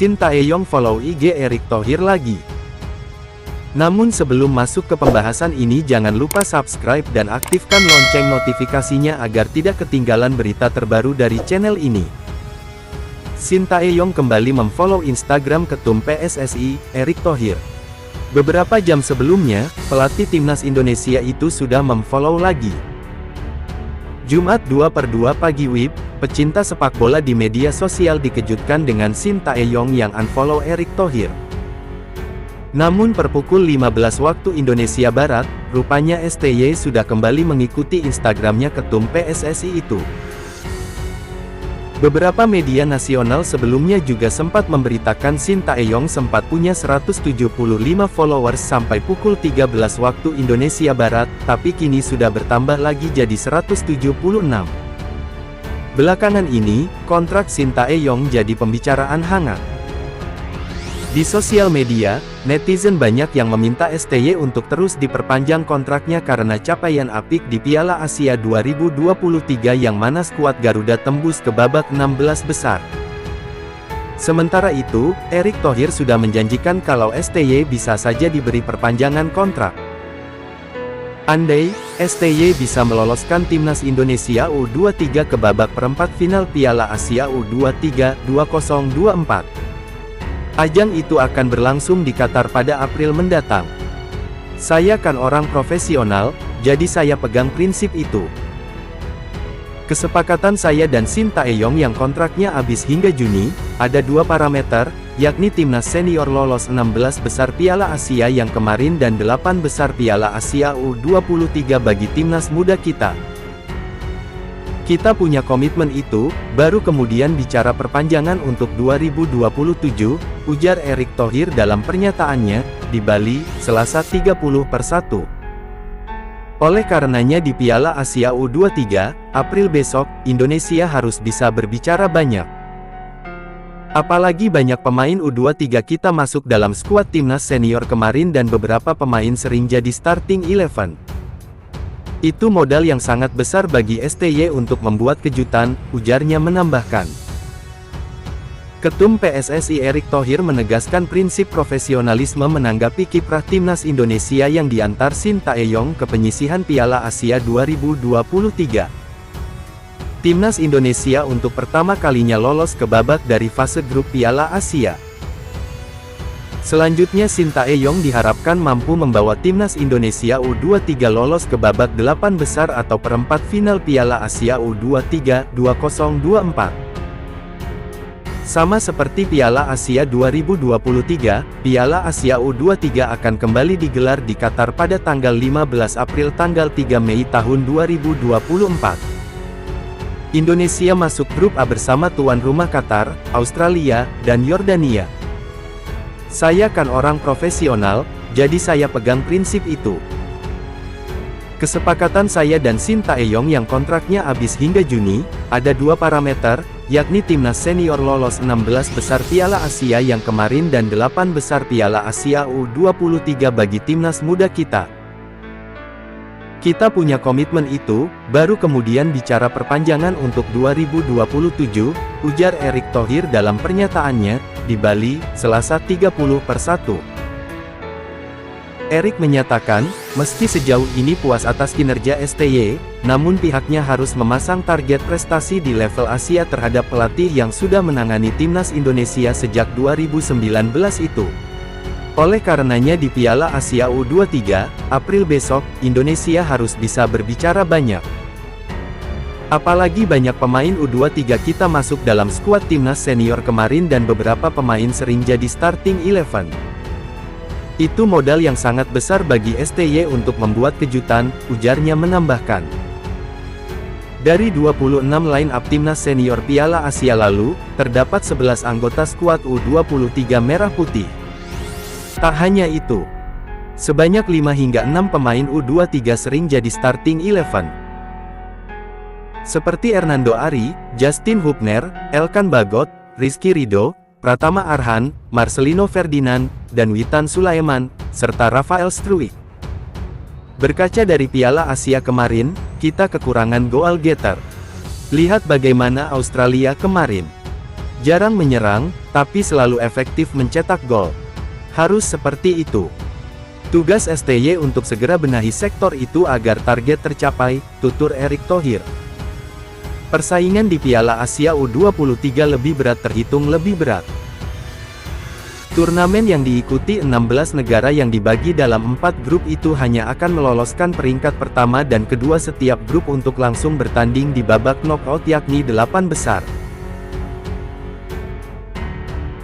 Shin Tae-yong follow IG Erick Thohir lagi. Namun sebelum masuk ke pembahasan ini jangan lupa subscribe dan aktifkan lonceng notifikasinya agar tidak ketinggalan berita terbaru dari channel ini. Shin Tae-yong kembali memfollow Instagram Ketum PSSI, Erick Thohir. Beberapa jam sebelumnya, pelatih timnas Indonesia itu sudah memfollow lagi. Jumat 2/2 pagi WIB, pecinta sepak bola di media sosial dikejutkan dengan Shin Tae-yong yang unfollow Erick Thohir. Namun per pukul 15 waktu Indonesia Barat, rupanya STY sudah kembali mengikuti Instagramnya Ketum PSSI itu. Beberapa media nasional sebelumnya juga sempat memberitakan Shin Tae-yong sempat punya 175 followers sampai pukul 13 waktu Indonesia Barat, tapi kini sudah bertambah lagi jadi 176. Belakangan ini, kontrak Shin Tae-yong jadi pembicaraan hangat. Di sosial media, netizen banyak yang meminta STY untuk terus diperpanjang kontraknya karena capaian apik di Piala Asia 2023 yang mana skuad Garuda tembus ke babak 16 besar. Sementara itu, Erick Thohir sudah menjanjikan kalau STY bisa saja diberi perpanjangan kontrak. Andai STY bisa meloloskan timnas Indonesia U23 ke babak perempat final Piala Asia U23 2024. Ajang itu akan berlangsung di Qatar pada April mendatang. Saya kan orang profesional, jadi saya pegang prinsip itu. Kesepakatan saya dan Shin Tae-yong yang kontraknya habis hingga Juni, ada dua parameter, yakni timnas senior lolos 16 besar Piala Asia yang kemarin dan 8 besar Piala Asia U23 bagi timnas muda kita. Kita punya komitmen itu, baru kemudian bicara perpanjangan untuk 2027, ujar Erick Thohir dalam pernyataannya, di Bali, Selasa 30/1. Oleh karenanya di Piala Asia U23, April besok, Indonesia harus bisa berbicara banyak. Apalagi banyak pemain U23 kita masuk dalam skuad timnas senior kemarin dan beberapa pemain sering jadi starting 11. Itu modal yang sangat besar bagi STY untuk membuat kejutan, ujarnya menambahkan. Ketum PSSI Erick Thohir menegaskan prinsip profesionalisme menanggapi kiprah timnas Indonesia yang diantar Shin Tae-yong ke penyisihan Piala Asia 2023. Timnas Indonesia untuk pertama kalinya lolos ke babak dari fase grup Piala Asia. Selanjutnya Shin Tae-yong diharapkan mampu membawa timnas Indonesia U23 lolos ke babak 8 besar atau perempat final Piala Asia U23 2024. Sama seperti Piala Asia 2023, Piala Asia U23 akan kembali digelar di Qatar pada tanggal 15 April tanggal 3 Mei tahun 2024. Indonesia masuk grup A bersama tuan rumah Qatar, Australia, dan Yordania. Saya kan orang profesional, jadi saya pegang prinsip itu. Kesepakatan saya dan Shin Tae-yong yang kontraknya habis hingga Juni, ada dua parameter, yakni timnas senior lolos 16 besar Piala Asia yang kemarin dan 8 besar Piala Asia U23 bagi timnas muda kita. Kita punya komitmen itu, baru kemudian bicara perpanjangan untuk 2027, ujar Erick Thohir dalam pernyataannya, di Bali, Selasa 30/1. Erick menyatakan, meski sejauh ini puas atas kinerja STY, namun pihaknya harus memasang target prestasi di level Asia terhadap pelatih yang sudah menangani timnas Indonesia sejak 2019 itu. Oleh karenanya di Piala Asia U23, April besok, Indonesia harus bisa berbicara banyak. Apalagi banyak pemain U23 kita masuk dalam skuad timnas senior kemarin dan beberapa pemain sering jadi starting 11. Itu modal yang sangat besar bagi STY untuk membuat kejutan, ujarnya menambahkan. Dari 26 line-up timnas senior Piala Asia lalu, terdapat 11 anggota skuad U23 Merah Putih. Tak hanya itu, sebanyak 5 hingga 6 pemain U23 sering jadi starting 11. Seperti Hernando Ari, Justin Hubner, Elkan Bagot, Rizky Ridho, Pratama Arhan, Marcelino Ferdinand, dan Witan Sulaiman, serta Rafael Struijk. Berkaca dari Piala Asia kemarin, kita kekurangan goal getter. Lihat bagaimana Australia kemarin. Jarang menyerang, tapi selalu efektif mencetak gol. Harus seperti itu. Tugas STY untuk segera benahi sektor itu agar target tercapai, tutur Erick Thohir. Persaingan di Piala Asia U23 lebih berat terhitung lebih berat. Turnamen yang diikuti 16 negara yang dibagi dalam 4 grup itu hanya akan meloloskan peringkat pertama dan kedua setiap grup untuk langsung bertanding di babak knockout yakni 8 besar.